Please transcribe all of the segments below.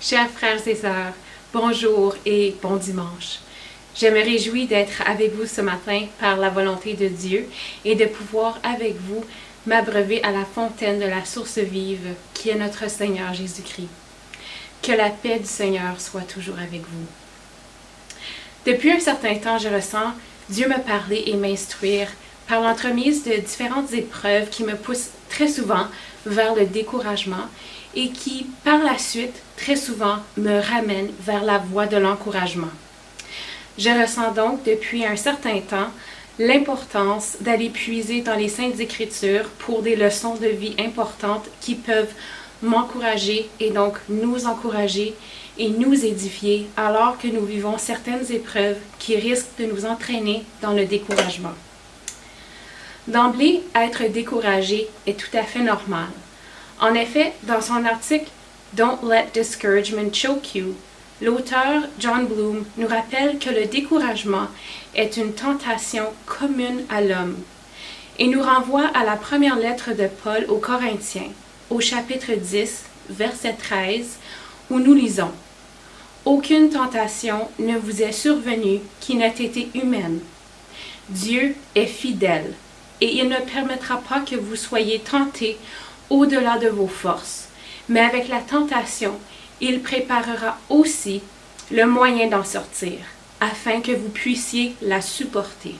Chers frères et sœurs, bonjour et bon dimanche. Je me réjouis d'être avec vous ce matin par la volonté de Dieu et de pouvoir avec vous m'abreuver à la fontaine de la source vive qui est notre Seigneur Jésus-Christ. Que la paix du Seigneur soit toujours avec vous. Depuis un certain temps, je ressens Dieu me parler et m'instruire par l'entremise de différentes épreuves qui me poussent très souvent vers le découragement et qui, par la suite, très souvent, me ramènent vers la voie de l'encouragement. Je ressens donc depuis un certain temps l'importance d'aller puiser dans les Saintes Écritures pour des leçons de vie importantes qui peuvent m'encourager et donc nous encourager et nous édifier alors que nous vivons certaines épreuves qui risquent de nous entraîner dans le découragement. D'emblée, être découragé est tout à fait normal. En effet, dans son article « Don't let discouragement choke you », l'auteur John Bloom nous rappelle que le découragement est une tentation commune à l'homme et nous renvoie à la première lettre de Paul aux Corinthiens, au chapitre 10, verset 13, où nous lisons « Aucune tentation ne vous est survenue qui n'ait été humaine. Dieu est fidèle et il ne permettra pas que vous soyez tentés au-delà de vos forces, mais avec la tentation, il préparera aussi le moyen d'en sortir, afin que vous puissiez la supporter. »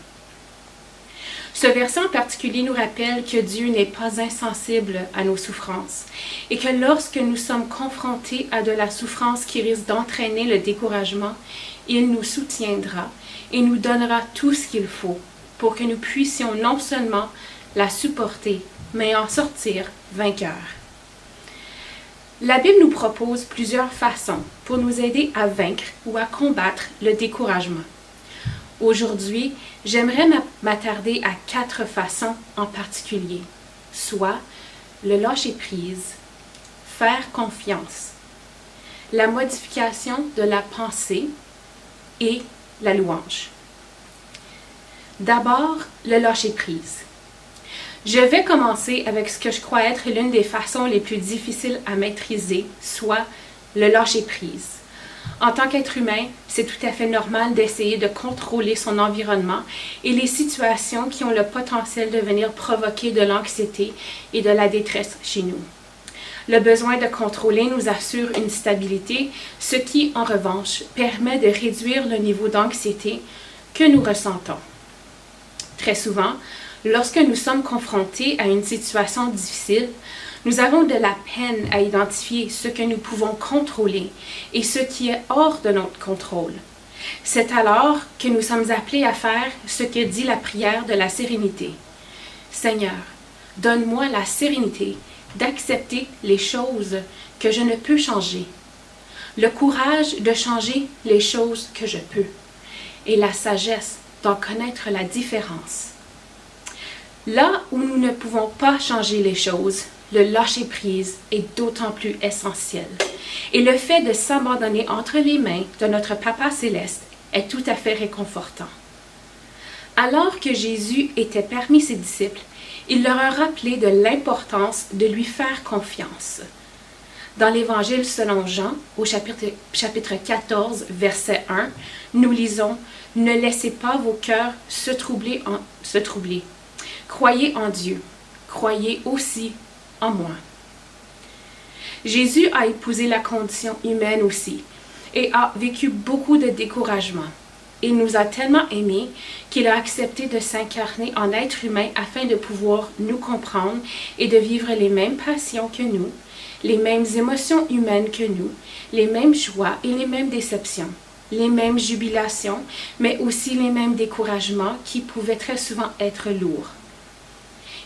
Ce verset en particulier nous rappelle que Dieu n'est pas insensible à nos souffrances et que lorsque nous sommes confrontés à de la souffrance qui risque d'entraîner le découragement, il nous soutiendra et nous donnera tout ce qu'il faut pour que nous puissions non seulement la supporter, mais en sortir vainqueurs. La Bible nous propose plusieurs façons pour nous aider à vaincre ou à combattre le découragement. Aujourd'hui, j'aimerais m'attarder à 4 façons en particulier, soit le lâcher-prise, faire confiance, la modification de la pensée et la louange. D'abord, le lâcher-prise. Je vais commencer avec ce que je crois être l'une des façons les plus difficiles à maîtriser, soit le lâcher-prise. En tant qu'être humain, c'est tout à fait normal d'essayer de contrôler son environnement et les situations qui ont le potentiel de venir provoquer de l'anxiété et de la détresse chez nous. Le besoin de contrôler nous assure une stabilité, ce qui, en revanche, permet de réduire le niveau d'anxiété que nous ressentons. Très souvent, lorsque nous sommes confrontés à une situation difficile, nous avons de la peine à identifier ce que nous pouvons contrôler et ce qui est hors de notre contrôle. C'est alors que nous sommes appelés à faire ce que dit la prière de la sérénité. Seigneur, donne-moi la sérénité d'accepter les choses que je ne peux changer, le courage de changer les choses que je peux et la sagesse d'en connaître la différence. Là où nous ne pouvons pas changer les choses, le lâcher-prise est d'autant plus essentiel. Et le fait de s'abandonner entre les mains de notre Papa céleste est tout à fait réconfortant. Alors que Jésus était parmi ses disciples, il leur a rappelé de l'importance de lui faire confiance. Dans l'Évangile selon Jean, au chapitre 14, verset 1, nous lisons « Ne laissez pas vos cœurs se troubler. Croyez en Dieu, croyez aussi en moi. » Jésus a épousé la condition humaine aussi et a vécu beaucoup de découragement. Il nous a tellement aimés qu'il a accepté de s'incarner en être humain afin de pouvoir nous comprendre et de vivre les mêmes passions que nous, les mêmes émotions humaines que nous, les mêmes joies et les mêmes déceptions, les mêmes jubilations, mais aussi les mêmes découragements qui pouvaient très souvent être lourds.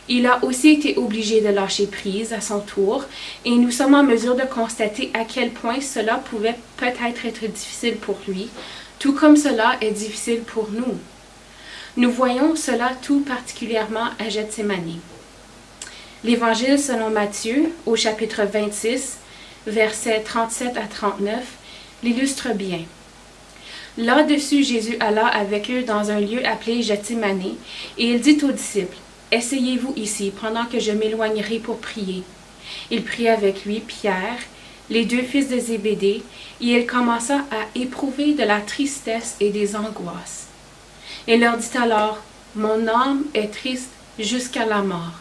Il a aussi été obligé de lâcher prise à son tour et nous sommes en mesure de constater à quel point cela pouvait peut-être être difficile pour lui, tout comme cela est difficile pour nous. Nous voyons cela tout particulièrement à Gethsémani. L'Évangile selon Matthieu, au chapitre 26, versets 37 à 39, l'illustre bien. Là-dessus, Jésus alla avec eux dans un lieu appelé Gethsémani et il dit aux disciples, « Essayez-vous ici pendant que je m'éloignerai pour prier. » Il prit avec lui Pierre, les deux fils de Zébédée, et il commença à éprouver de la tristesse et des angoisses. Il leur dit alors, « Mon âme est triste jusqu'à la mort.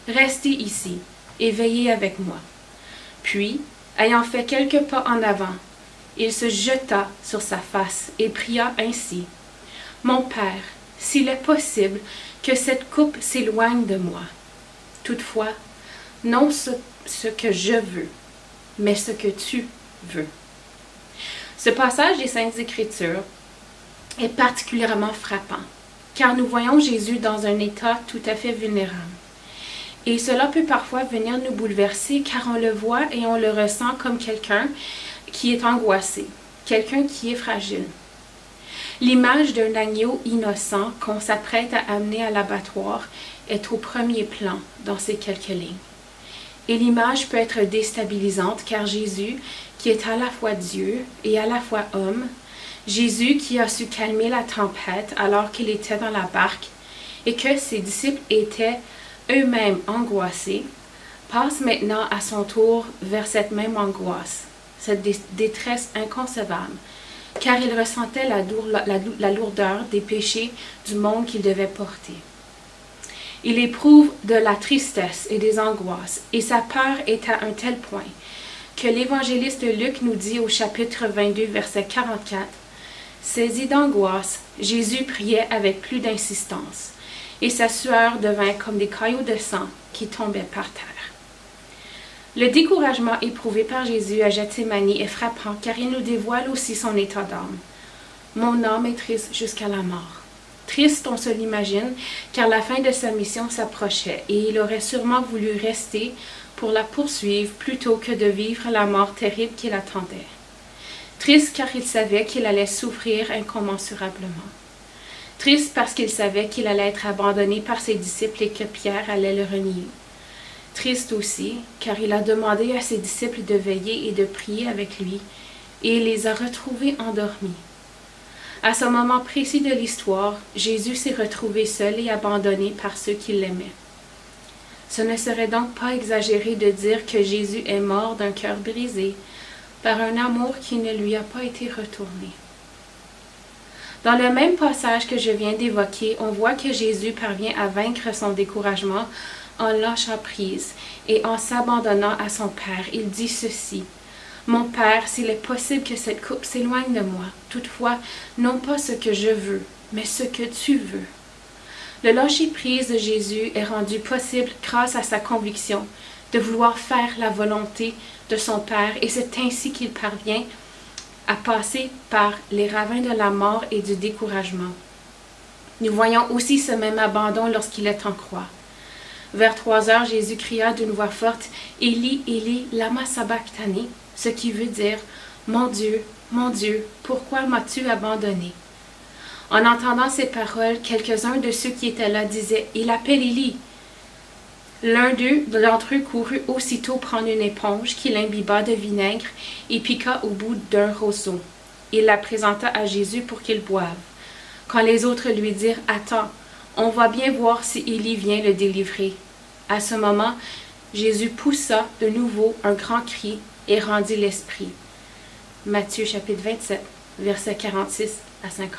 Restez ici et veillez avec moi. » Puis, ayant fait quelques pas en avant, il se jeta sur sa face et pria ainsi, « Mon Père, s'il est possible que cette coupe s'éloigne de moi. Toutefois, non ce que je veux, mais ce que tu veux. » Ce passage des Saintes Écritures est particulièrement frappant, car nous voyons Jésus dans un état tout à fait vulnérable. Et cela peut parfois venir nous bouleverser, car on le voit et on le ressent comme quelqu'un qui est angoissé, quelqu'un qui est fragile. L'image d'un agneau innocent qu'on s'apprête à amener à l'abattoir est au premier plan dans ces quelques lignes. Et l'image peut être déstabilisante, car Jésus, qui est à la fois Dieu et à la fois homme, Jésus qui a su calmer la tempête alors qu'il était dans la barque et que ses disciples étaient eux-mêmes angoissés, passe maintenant à son tour vers cette même angoisse, cette détresse inconcevable, car il ressentait la lourdeur des péchés du monde qu'il devait porter. Il éprouve de la tristesse et des angoisses, et sa peur est à un tel point que l'évangéliste Luc nous dit au chapitre 22, verset 44, « Saisi d'angoisse, Jésus priait avec plus d'insistance, et sa sueur devint comme des caillots de sang qui tombaient par terre. » Le découragement éprouvé par Jésus à Gethsémani est frappant car il nous dévoile aussi son état d'âme. « Mon âme est triste jusqu'à la mort. » Triste, on se l'imagine, car la fin de sa mission s'approchait et il aurait sûrement voulu rester pour la poursuivre plutôt que de vivre la mort terrible qui l'attendait. Triste car il savait qu'il allait souffrir incommensurablement. Triste parce qu'il savait qu'il allait être abandonné par ses disciples et que Pierre allait le renier. Triste aussi, car il a demandé à ses disciples de veiller et de prier avec lui, et il les a retrouvés endormis. À ce moment précis de l'histoire, Jésus s'est retrouvé seul et abandonné par ceux qui l'aimaient. Ce ne serait donc pas exagéré de dire que Jésus est mort d'un cœur brisé, par un amour qui ne lui a pas été retourné. Dans le même passage que je viens d'évoquer, on voit que Jésus parvient à vaincre son découragement en lâchant prise et en s'abandonnant à son Père. Il dit ceci, « Mon Père, s'il est possible que cette coupe s'éloigne de moi, toutefois, non pas ce que je veux, mais ce que tu veux. » Le lâcher-prise de Jésus est rendu possible grâce à sa conviction de vouloir faire la volonté de son Père, et c'est ainsi qu'il parvient à passer par les ravins de la mort et du découragement. Nous voyons aussi ce même abandon lorsqu'il est en croix. Vers 3 heures, Jésus cria d'une voix forte, « Élie, Élie, lama sabachthani », ce qui veut dire « Mon Dieu, pourquoi m'as-tu abandonné ?» En entendant ces paroles, quelques-uns de ceux qui étaient là disaient « Il appelle Élie ». L'un d'entre eux courut aussitôt prendre une éponge qu'il imbiba de vinaigre et piqua au bout d'un roseau. Il la présenta à Jésus pour qu'il boive. Quand les autres lui dirent « Attends, on va bien voir si Élie vient le délivrer. » À ce moment, Jésus poussa de nouveau un grand cri et rendit l'esprit. Matthieu chapitre 27, versets 46 à 50.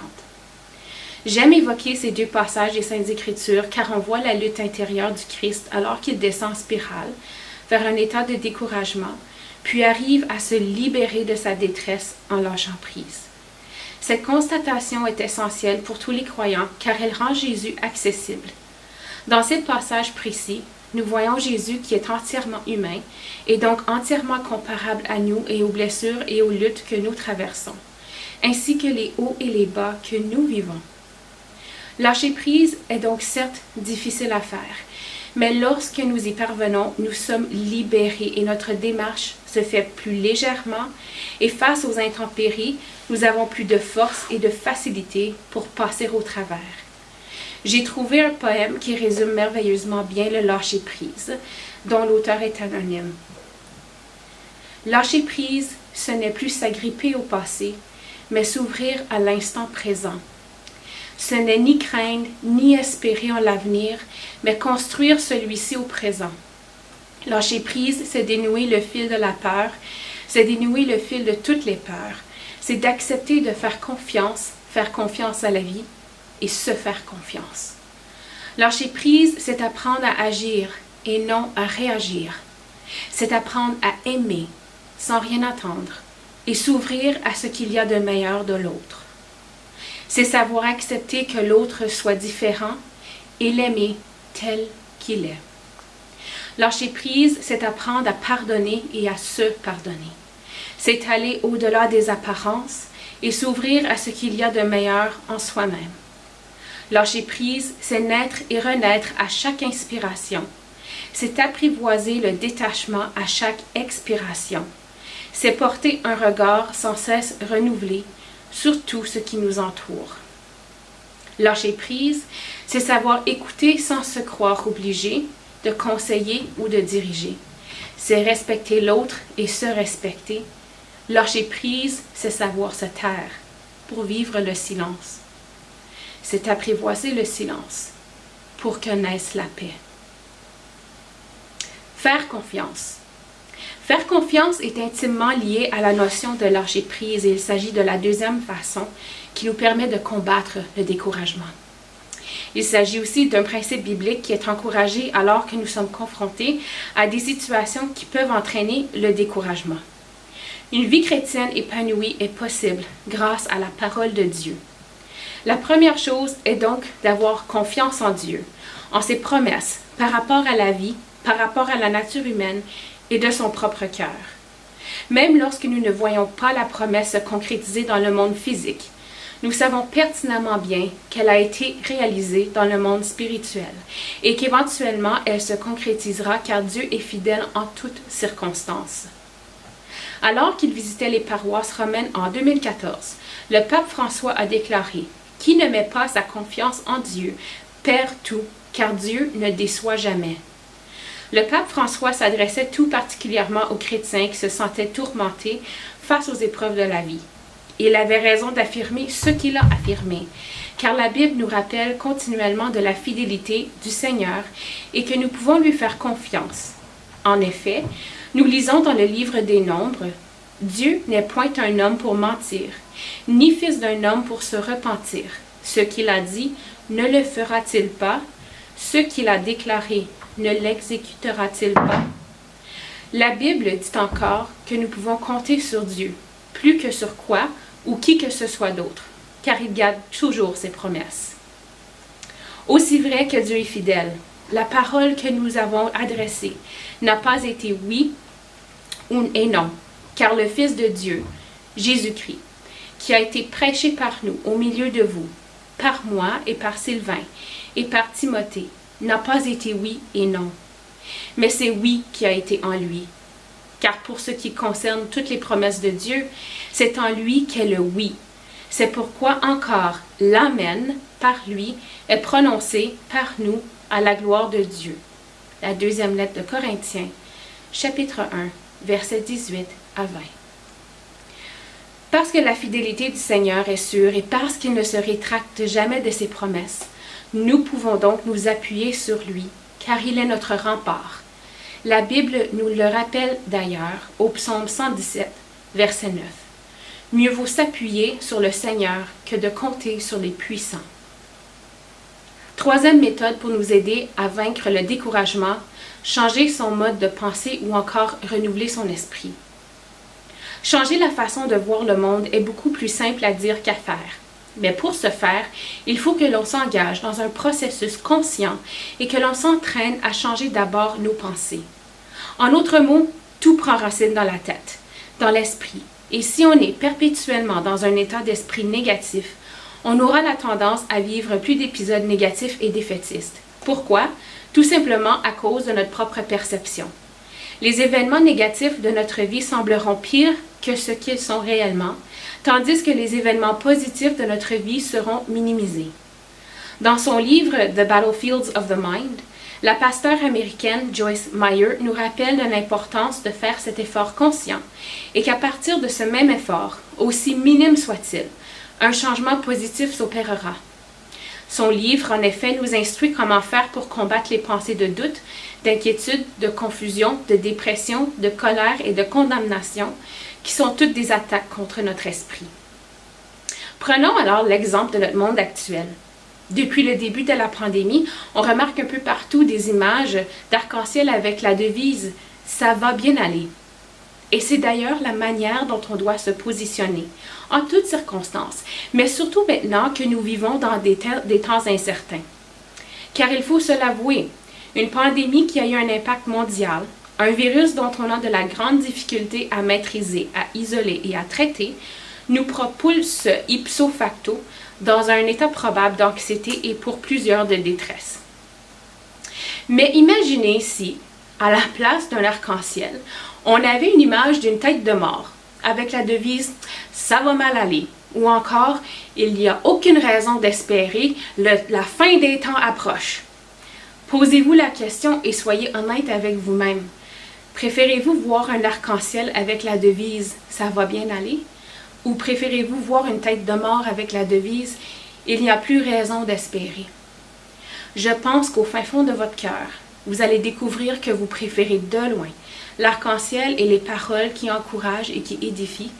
J'aime évoquer ces deux passages des Saintes Écritures car on voit la lutte intérieure du Christ alors qu'il descend en spirale vers un état de découragement, puis arrive à se libérer de sa détresse en lâchant prise. Cette constatation est essentielle pour tous les croyants car elle rend Jésus accessible. Dans ces passages précis, nous voyons Jésus qui est entièrement humain et donc entièrement comparable à nous et aux blessures et aux luttes que nous traversons, ainsi que les hauts et les bas que nous vivons. Lâcher prise est donc certes difficile à faire, mais lorsque nous y parvenons, nous sommes libérés et notre démarche se fait plus légèrement et face aux intempéries, nous avons plus de force et de facilité pour passer au travers. J'ai trouvé un poème qui résume merveilleusement bien le lâcher prise, dont l'auteur est anonyme. Lâcher prise, ce n'est plus s'agripper au passé, mais s'ouvrir à l'instant présent. Ce n'est ni craindre, ni espérer en l'avenir, mais construire celui-ci au présent. Lâcher prise, c'est dénouer le fil de la peur, c'est dénouer le fil de toutes les peurs, c'est d'accepter de faire confiance à la vie et se faire confiance. Lâcher prise, c'est apprendre à agir et non à réagir. C'est apprendre à aimer sans rien attendre et s'ouvrir à ce qu'il y a de meilleur de l'autre. C'est savoir accepter que l'autre soit différent et l'aimer tel qu'il est. Lâcher prise, c'est apprendre à pardonner et à se pardonner. C'est aller au-delà des apparences et s'ouvrir à ce qu'il y a de meilleur en soi-même. Lâcher prise, c'est naître et renaître à chaque inspiration. C'est apprivoiser le détachement à chaque expiration. C'est porter un regard sans cesse renouvelé sur tout ce qui nous entoure. Lâcher prise, c'est savoir écouter sans se croire obligé de conseiller ou de diriger. C'est respecter l'autre et se respecter. Lâcher prise, c'est savoir se taire pour vivre le silence. C'est apprivoiser le silence pour que naisse la paix. Faire confiance. Faire confiance est intimement lié à la notion de lâcher prise et il s'agit de la deuxième façon qui nous permet de combattre le découragement. Il s'agit aussi d'un principe biblique qui est encouragé alors que nous sommes confrontés à des situations qui peuvent entraîner le découragement. Une vie chrétienne épanouie est possible grâce à la parole de Dieu. La première chose est donc d'avoir confiance en Dieu, en ses promesses, par rapport à la vie, par rapport à la nature humaine et de son propre cœur. Même lorsque nous ne voyons pas la promesse se concrétiser dans le monde physique, nous savons pertinemment bien qu'elle a été réalisée dans le monde spirituel et qu'éventuellement elle se concrétisera car Dieu est fidèle en toutes circonstances. Alors qu'il visitait les paroisses romaines en 2014, le pape François a déclaré « Qui ne met pas sa confiance en Dieu perd tout, car Dieu ne déçoit jamais. » Le pape François s'adressait tout particulièrement aux chrétiens qui se sentaient tourmentés face aux épreuves de la vie. Il avait raison d'affirmer ce qu'il a affirmé, car la Bible nous rappelle continuellement de la fidélité du Seigneur et que nous pouvons lui faire confiance. En effet, nous lisons dans le livre des Nombres, « Dieu n'est point un homme pour mentir, ni fils d'un homme pour se repentir. Ce qu'il a dit, ne le fera-t-il pas? Ce qu'il a déclaré, ne l'exécutera-t-il pas? » La Bible dit encore que nous pouvons compter sur Dieu, plus que sur quoi ou qui que ce soit d'autre, car il garde toujours ses promesses. Aussi vrai que Dieu est fidèle, la parole que nous avons adressée n'a pas été oui et non, car le Fils de Dieu, Jésus-Christ, qui a été prêché par nous au milieu de vous, par moi et par Sylvain et par Timothée, n'a pas été oui et non, mais c'est oui qui a été en lui. Car pour ce qui concerne toutes les promesses de Dieu, c'est en lui qu'est le oui. C'est pourquoi encore l'Amen par lui est prononcé par nous à la gloire de Dieu. La deuxième lettre de Corinthiens, chapitre 1, versets 18 à 20. Parce que la fidélité du Seigneur est sûre et parce qu'il ne se rétracte jamais de ses promesses, nous pouvons donc nous appuyer sur lui, car il est notre rempart. La Bible nous le rappelle d'ailleurs au psaume 117, verset 9. Mieux vaut s'appuyer sur le Seigneur que de compter sur les puissants. Troisième méthode pour nous aider à vaincre le découragement, changer son mode de pensée ou encore renouveler son esprit. Changer la façon de voir le monde est beaucoup plus simple à dire qu'à faire. Mais pour ce faire, il faut que l'on s'engage dans un processus conscient et que l'on s'entraîne à changer d'abord nos pensées. En d'autres mots, tout prend racine dans la tête, dans l'esprit. Et si on est perpétuellement dans un état d'esprit négatif, on aura la tendance à vivre plus d'épisodes négatifs et défaitistes. Pourquoi? Tout simplement à cause de notre propre perception. Les événements négatifs de notre vie sembleront pires que ce qu'ils sont réellement, tandis que les événements positifs de notre vie seront minimisés. Dans son livre « The Battlefields of the Mind », la pasteure américaine Joyce Meyer nous rappelle de l'importance de faire cet effort conscient et qu'à partir de ce même effort, aussi minime soit-il, un changement positif s'opérera. Son livre, en effet, nous instruit comment faire pour combattre les pensées de doute, d'inquiétude, de confusion, de dépression, de colère et de condamnation, qui sont toutes des attaques contre notre esprit. Prenons alors l'exemple de notre monde actuel. Depuis le début de la pandémie, on remarque un peu partout des images d'arc-en-ciel avec la devise « Ça va bien aller ». Et c'est d'ailleurs la manière dont on doit se positionner, en toutes circonstances, mais surtout maintenant que nous vivons dans des temps incertains. Car il faut se l'avouer, une pandémie qui a eu un impact mondial, un virus dont on a de la grande difficulté à maîtriser, à isoler et à traiter, nous propulse ipso facto dans un état probable d'anxiété et pour plusieurs de détresse. Mais imaginez si, à la place d'un arc-en-ciel, on avait une image d'une tête de mort, avec la devise « Ça va mal aller » ou encore « Il n'y a aucune raison d'espérer, la fin des temps approche ». Posez-vous la question et soyez honnête avec vous-même. Préférez-vous voir un arc-en-ciel avec la devise « Ça va bien aller » ou préférez-vous voir une tête de mort avec la devise « Il n'y a plus raison d'espérer ». Je pense qu'au fin fond de votre cœur, vous allez découvrir que vous préférez de loin l'arc-en-ciel et les paroles qui encouragent et qui édifient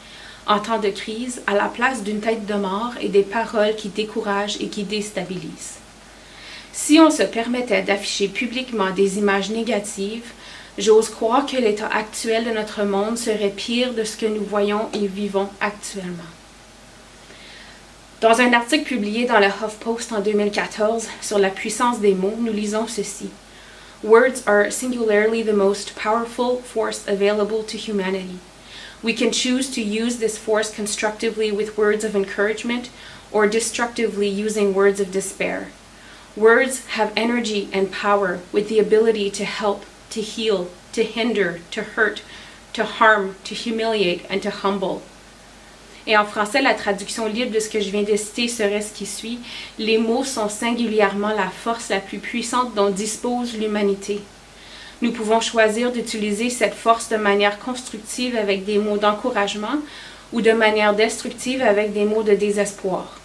en temps de crise à la place d'une tête de mort et des paroles qui découragent et qui déstabilisent. Si on se permettait d'afficher publiquement des images négatives, j'ose croire que l'état actuel de notre monde serait pire de ce que nous voyons et vivons actuellement. Dans un article publié dans le HuffPost en 2014 sur la puissance des mots, nous lisons ceci. Words are singularly the most powerful force available to humanity. We can choose to use this force constructively with words of encouragement or destructively using words of despair. Words have energy and power with the ability to help, to heal, to hinder, to hurt, to harm, to humiliate, and to humble. Et en français, la traduction libre de ce que je viens de citer serait ce qui suit. Les mots sont singulièrement la force la plus puissante dont dispose l'humanité. Nous pouvons choisir d'utiliser cette force de manière constructive avec des mots d'encouragement ou de manière destructive avec des mots de désespoir.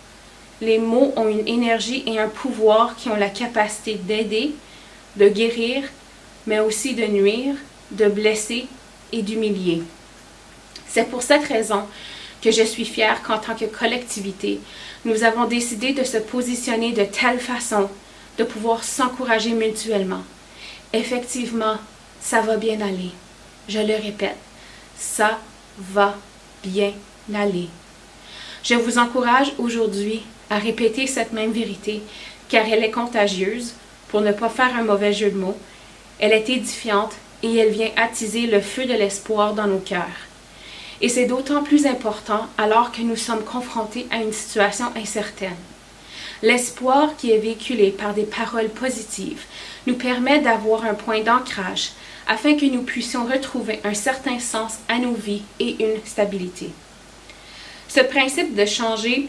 Les mots ont une énergie et un pouvoir qui ont la capacité d'aider, de guérir, mais aussi de nuire, de blesser et d'humilier. C'est pour cette raison que je suis fière qu'en tant que collectivité, nous avons décidé de se positionner de telle façon de pouvoir s'encourager mutuellement. Effectivement, ça va bien aller. Je le répète, ça va bien aller. Je vous encourage aujourd'hui à répéter cette même vérité, car elle est contagieuse, pour ne pas faire un mauvais jeu de mots. Elle est édifiante et elle vient attiser le feu de l'espoir dans nos cœurs. Et c'est d'autant plus important alors que nous sommes confrontés à une situation incertaine. L'espoir qui est véhiculé par des paroles positives nous permet d'avoir un point d'ancrage afin que nous puissions retrouver un certain sens à nos vies et une stabilité. Ce principe de changer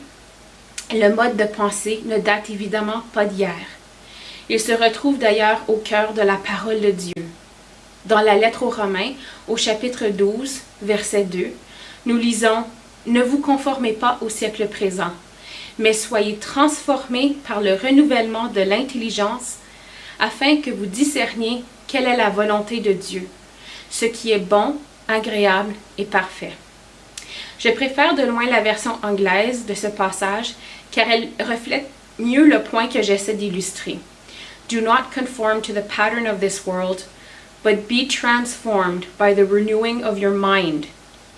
le mode de pensée ne date évidemment pas d'hier. Il se retrouve d'ailleurs au cœur de la parole de Dieu. Dans la lettre aux Romains, au chapitre 12, verset 2, nous lisons « Ne vous conformez pas au siècle présent, mais soyez transformés par le renouvellement de l'intelligence, afin que vous discerniez quelle est la volonté de Dieu, ce qui est bon, agréable et parfait. » Je préfère de loin la version anglaise de ce passage, car elle reflète mieux le point que j'essaie d'illustrer. « Do not conform to the pattern of this world, but be transformed by the renewing of your mind.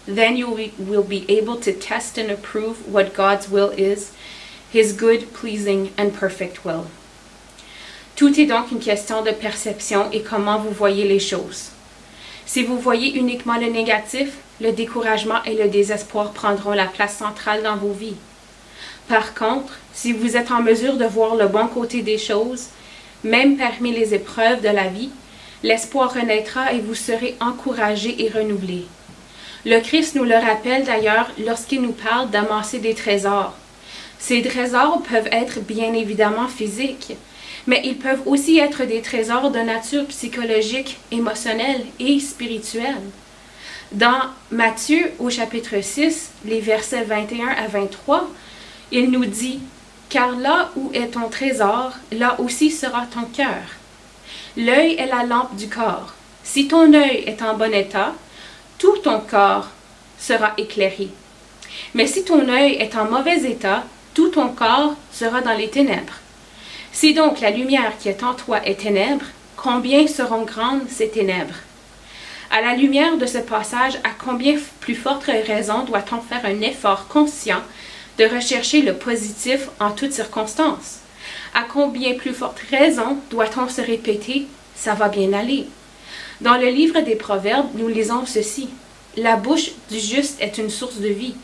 Then you will be able to test and approve what God's will is, His good, pleasing, and perfect will. » Tout est donc une question de perception et comment vous voyez les choses. Si vous voyez uniquement le négatif, le découragement et le désespoir prendront la place centrale dans vos vies. Par contre, si vous êtes en mesure de voir le bon côté des choses, même parmi les épreuves de la vie, l'espoir renaîtra et vous serez encouragés et renouvelés. Le Christ nous le rappelle d'ailleurs lorsqu'il nous parle d'amasser des trésors. Ces trésors peuvent être bien évidemment physiques, mais ils peuvent aussi être des trésors de nature psychologique, émotionnelle et spirituelle. Dans Matthieu au chapitre 6, les versets 21 à 23, il nous dit « Car là où est ton trésor, là aussi sera ton cœur. L'œil est la lampe du corps. Si ton œil est en bon état, tout ton corps sera éclairé. Mais si ton œil est en mauvais état, tout ton corps sera dans les ténèbres. Si donc la lumière qui est en toi est ténèbre, combien seront grandes ces ténèbres? À la lumière de ce passage, à combien plus forte raison doit-on faire un effort conscient de rechercher le positif en toutes circonstances? À combien plus forte raison doit-on se répéter « ça va bien aller ». Dans le livre des Proverbes, nous lisons ceci. « La bouche du juste est une source de vie,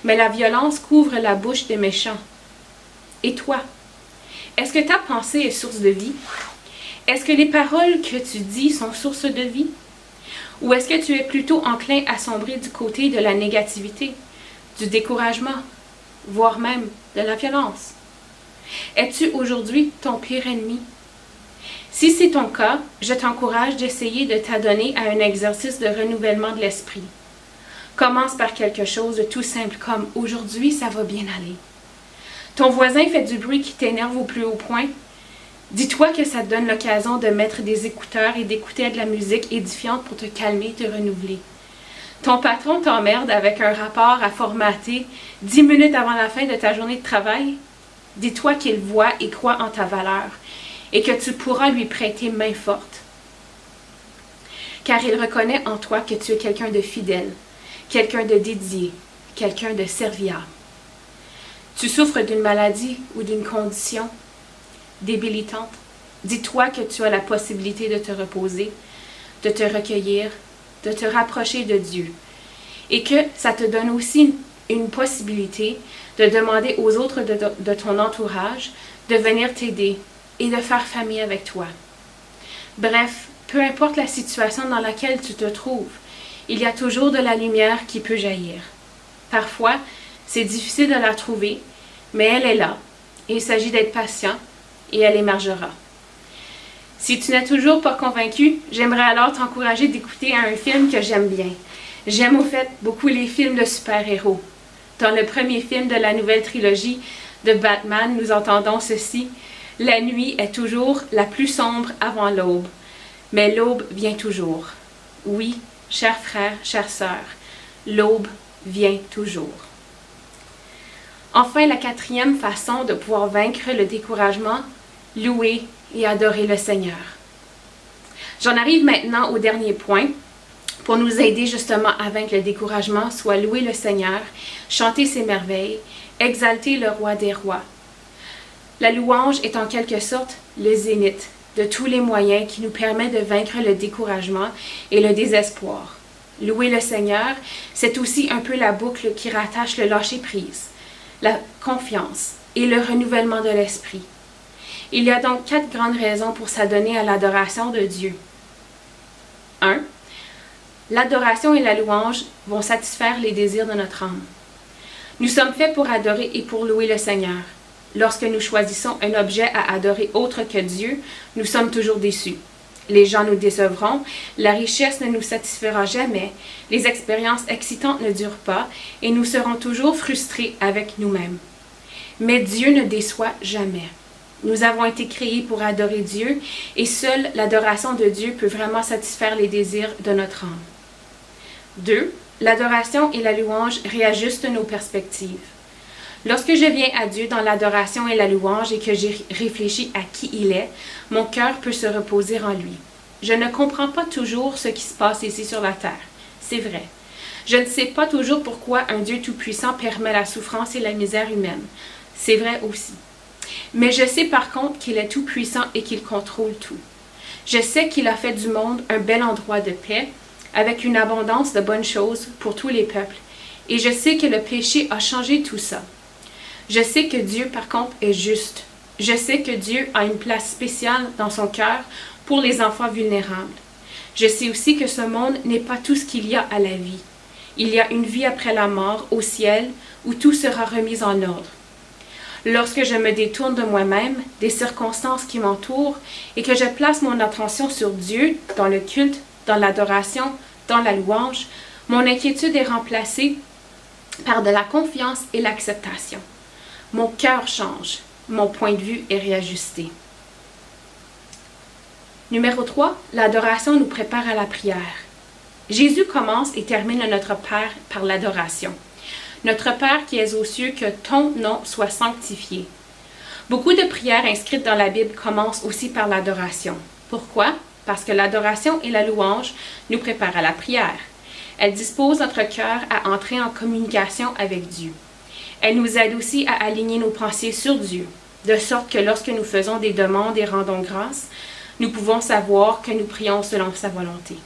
mais la violence couvre la bouche des méchants. » Et toi, est-ce que ta pensée est source de vie? Est-ce que les paroles que tu dis sont source de vie? Ou est-ce que tu es plutôt enclin à sombrer du côté de la négativité, du découragement, voire même de la violence? Es-tu aujourd'hui ton pire ennemi? Si c'est ton cas, je t'encourage d'essayer de t'adonner à un exercice de renouvellement de l'esprit. Commence par quelque chose de tout simple comme « Aujourd'hui, ça va bien aller ». Ton voisin fait du bruit qui t'énerve au plus haut point. Dis-toi que ça te donne l'occasion de mettre des écouteurs et d'écouter de la musique édifiante pour te calmer et te renouveler. Ton patron t'emmerde avec un rapport à formater 10 minutes avant la fin de ta journée de travail. Dis-toi qu'il voit et croit en ta valeur et que tu pourras lui prêter main forte. Car il reconnaît en toi que tu es quelqu'un de fidèle, quelqu'un de dédié, quelqu'un de serviable. Tu souffres d'une maladie ou d'une condition débilitante. Dis-toi que tu as la possibilité de te reposer, de te recueillir, de te rapprocher de Dieu. Et que ça te donne aussi une possibilité de demander aux autres de ton entourage de venir t'aider et de faire famille avec toi. Bref, peu importe la situation dans laquelle tu te trouves, il y a toujours de la lumière qui peut jaillir. Parfois, c'est difficile de la trouver, mais elle est là. Et il s'agit d'être patient et elle émergera. Si tu n'es toujours pas convaincu, j'aimerais alors t'encourager d'écouter un film que j'aime bien. J'aime au fait beaucoup les films de super-héros. Dans le premier film de la nouvelle trilogie de Batman, nous entendons ceci. La nuit est toujours la plus sombre avant l'aube, mais l'aube vient toujours. Oui, chers frères, chères sœurs, l'aube vient toujours. Enfin, la quatrième façon de pouvoir vaincre le découragement, louer et adorer le Seigneur. J'en arrive maintenant au dernier point pour nous aider justement à vaincre le découragement, soit louer le Seigneur, chanter ses merveilles, exalter le roi des rois. La louange est en quelque sorte le zénith de tous les moyens qui nous permettent de vaincre le découragement et le désespoir. Louer le Seigneur, c'est aussi un peu la boucle qui rattache le lâcher-prise, la confiance et le renouvellement de l'esprit. Il y a donc 4 grandes raisons pour s'adonner à l'adoration de Dieu. 1. L'adoration et la louange vont satisfaire les désirs de notre âme. Nous sommes faits pour adorer et pour louer le Seigneur. Lorsque nous choisissons un objet à adorer autre que Dieu, nous sommes toujours déçus. Les gens nous décevront, la richesse ne nous satisfera jamais, les expériences excitantes ne durent pas et nous serons toujours frustrés avec nous-mêmes. Mais Dieu ne déçoit jamais. Nous avons été créés pour adorer Dieu et seule l'adoration de Dieu peut vraiment satisfaire les désirs de notre âme. 2. L'adoration et la louange réajustent nos perspectives. Lorsque je viens à Dieu dans l'adoration et la louange et que j'ai réfléchi à qui il est, mon cœur peut se reposer en lui. Je ne comprends pas toujours ce qui se passe ici sur la terre. C'est vrai. Je ne sais pas toujours pourquoi un Dieu tout-puissant permet la souffrance et la misère humaine. C'est vrai aussi. Mais je sais par contre qu'il est tout-puissant et qu'il contrôle tout. Je sais qu'il a fait du monde un bel endroit de paix, avec une abondance de bonnes choses pour tous les peuples. Et je sais que le péché a changé tout ça. Je sais que Dieu, par contre, est juste. Je sais que Dieu a une place spéciale dans son cœur pour les enfants vulnérables. Je sais aussi que ce monde n'est pas tout ce qu'il y a à la vie. Il y a une vie après la mort, au ciel, où tout sera remis en ordre. Lorsque je me détourne de moi-même, des circonstances qui m'entourent, et que je place mon attention sur Dieu, dans le culte, dans l'adoration, dans la louange, mon inquiétude est remplacée par de la confiance et l'acceptation. Mon cœur change. mon point de vue est réajusté. Numéro 3, l'adoration nous prépare à la prière. Jésus commence et termine notre Père par l'adoration. Notre Père qui es aux cieux, que ton nom soit sanctifié. Beaucoup de prières inscrites dans la Bible commencent aussi par l'adoration. Pourquoi? Parce que l'adoration et la louange nous préparent à la prière. Elle dispose notre cœur à entrer en communication avec Dieu. Elle nous aide aussi à aligner nos pensées sur Dieu, de sorte que lorsque nous faisons des demandes et rendons grâce, nous pouvons savoir que nous prions selon sa volonté.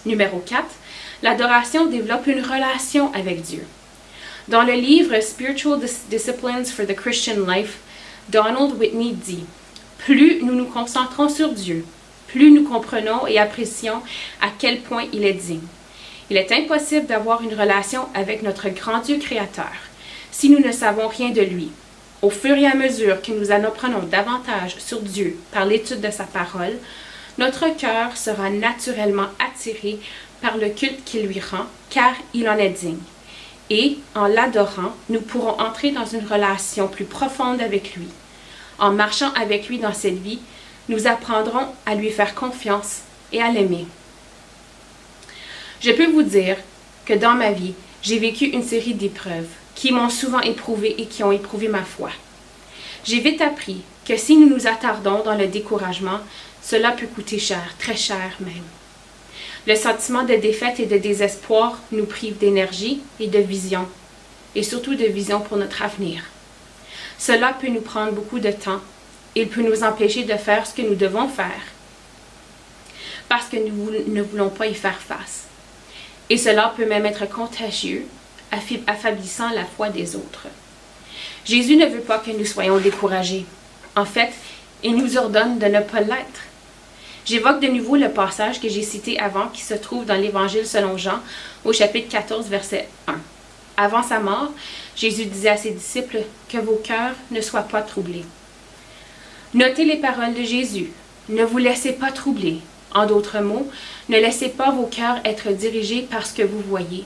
Numéro 4, l'adoration développe une relation avec Dieu. Dans le livre Spiritual Disciplines for the Christian Life, Donald Whitney dit « Plus nous nous concentrons sur Dieu, plus nous comprenons et apprécions à quel point il est digne. Il est impossible d'avoir une relation avec notre grand Dieu créateur si nous ne savons rien de lui. Au fur et à mesure que nous en apprenons davantage sur Dieu par l'étude de sa parole, notre cœur sera naturellement attiré par le culte qu'il lui rend, car il en est digne. Et, en l'adorant, nous pourrons entrer dans une relation plus profonde avec lui. En marchant avec lui dans cette vie, nous apprendrons à lui faire confiance et à l'aimer. Je peux vous dire que dans ma vie, j'ai vécu une série d'épreuves qui m'ont souvent éprouvé et qui ont éprouvé ma foi. J'ai vite appris que si nous nous attardons dans le découragement, cela peut coûter cher, très cher même. Le sentiment de défaite et de désespoir nous prive d'énergie et de vision, et surtout de vision pour notre avenir. Cela peut nous prendre beaucoup de temps. Il peut nous empêcher de faire ce que nous devons faire, parce que nous ne voulons pas y faire face. Et cela peut même être contagieux, affaiblissant la foi des autres. Jésus ne veut pas que nous soyons découragés. En fait, il nous ordonne de ne pas l'être. J'évoque de nouveau le passage que j'ai cité avant qui se trouve dans l'Évangile selon Jean au chapitre 14, verset 1. Avant sa mort, Jésus disait à ses disciples que vos cœurs ne soient pas troublés. Notez les paroles de Jésus. Ne vous laissez pas troubler. En d'autres mots, ne laissez pas vos cœurs être dirigés par ce que vous voyez.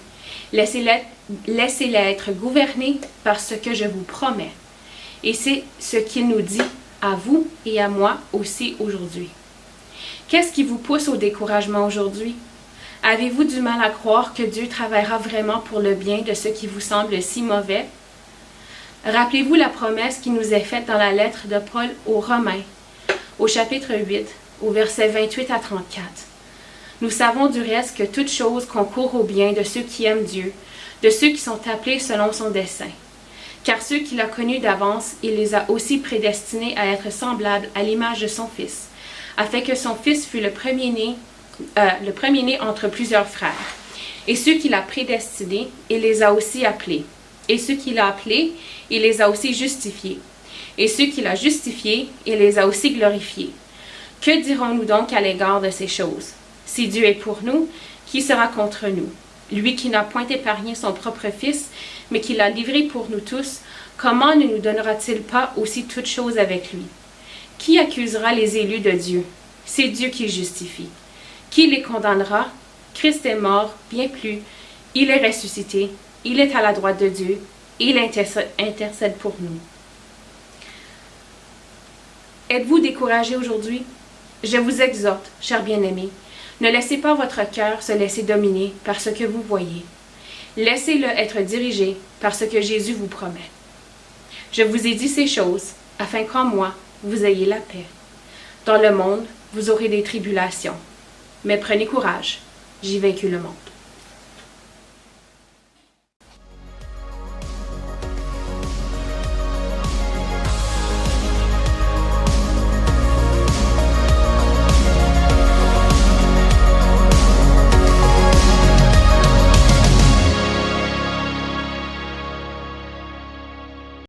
Laissez-les être gouvernés par ce que je vous promets. Et c'est ce qu'il nous dit à vous et à moi aussi aujourd'hui. Qu'est-ce qui vous pousse au découragement aujourd'hui? Avez-vous du mal à croire que Dieu travaillera vraiment pour le bien de ce qui vous semble si mauvais? Rappelez-vous la promesse qui nous est faite dans la lettre de Paul aux Romains, au chapitre 8, au verset 28 à 34. Nous savons du reste que toute chose concourt au bien de ceux qui aiment Dieu, de ceux qui sont appelés selon son dessein. Car ceux qu'il a connus d'avance, il les a aussi prédestinés à être semblables à l'image de son Fils, afin que son Fils fût le premier-né entre plusieurs frères. Et ceux qu'il a prédestinés, il les a aussi appelés. Et ceux qu'il a appelés, il les a aussi justifiés. Et ceux qu'il a justifiés, il les a aussi glorifiés. Que dirons-nous donc à l'égard de ces choses? Si Dieu est pour nous, qui sera contre nous? Lui qui n'a point épargné son propre Fils, mais qui l'a livré pour nous tous, comment ne nous donnera-t-il pas aussi toutes choses avec lui? Qui accusera les élus de Dieu? C'est Dieu qui justifie. Qui les condamnera? Christ est mort, bien plus. Il est ressuscité. Il est à la droite de Dieu. Il intercède pour nous. Êtes-vous découragé aujourd'hui? Je vous exhorte, chers bien-aimés, ne laissez pas votre cœur se laisser dominer par ce que vous voyez. Laissez-le être dirigé par ce que Jésus vous promet. Je vous ai dit ces choses, afin qu'en moi, vous ayez la paix. Dans le monde, vous aurez des tribulations. Mais prenez courage, j'ai vaincu le monde.